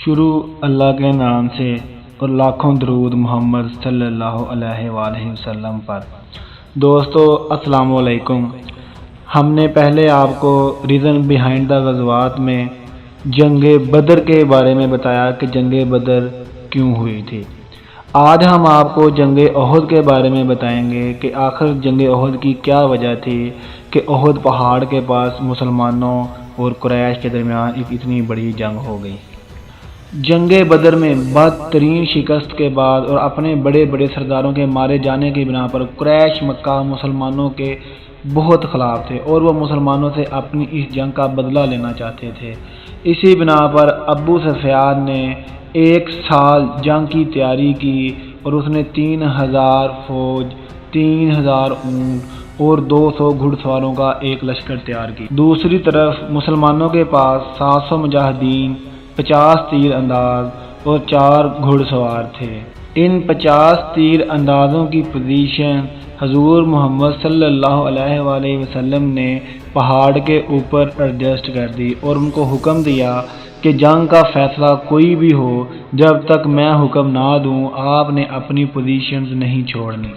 شروع اللہ کے نام سے اور لاکھوں درود محمد صلی اللہ علیہ وآلہ وسلم پر۔ دوستو السلام علیکم۔ ہم نے پہلے آپ کو ریزن بیہائنڈ دا غزوات میں جنگ بدر کے بارے میں بتایا کہ جنگ بدر کیوں ہوئی تھی۔ آج ہم آپ کو جنگ احد کے بارے میں بتائیں گے کہ آخر جنگ احد کی کیا وجہ تھی کہ احد پہاڑ کے پاس مسلمانوں اور قریش کے درمیان ایک اتنی بڑی جنگ ہو گئی۔ جنگ بدر میں بدترین شکست کے بعد اور اپنے بڑے بڑے سرداروں کے مارے جانے کی بنا پر قریش مکہ مسلمانوں کے بہت خلاف تھے اور وہ مسلمانوں سے اپنی اس جنگ کا بدلہ لینا چاہتے تھے۔ اسی بنا پر ابو سفیان نے 1 سال جنگ کی تیاری کی اور اس نے 3000 فوج، 3000 اونٹ اور 200 گھڑ سواروں کا ایک لشکر تیار کی۔ دوسری طرف مسلمانوں کے پاس 700 مجاہدین، 50 تیر انداز اور 4 گھڑ سوار تھے۔ ان 50 تیر اندازوں کی پوزیشن حضور محمد صلی اللہ علیہ وآلہ وسلم نے پہاڑ کے اوپر ایڈجسٹ کر دی اور ان کو حکم دیا کہ جنگ کا فیصلہ کوئی بھی ہو، جب تک میں حکم نہ دوں آپ نے اپنی پوزیشنز نہیں چھوڑنی۔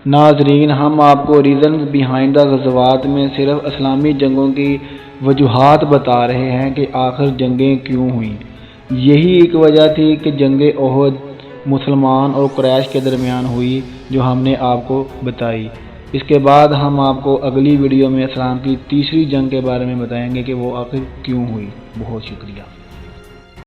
ناظرین، ہم آپ کو ریزنز بیہائنڈ دا غزوات میں صرف اسلامی جنگوں کی وجوہات بتا رہے ہیں کہ آخر جنگیں کیوں ہوئیں۔ یہی ایک وجہ تھی کہ جنگ احد مسلمان اور قریش کے درمیان ہوئی جو ہم نے آپ کو بتائی۔ اس کے بعد ہم آپ کو اگلی ویڈیو میں اسلام کی تیسری جنگ کے بارے میں بتائیں گے کہ وہ آخر کیوں ہوئی۔ بہت شکریہ۔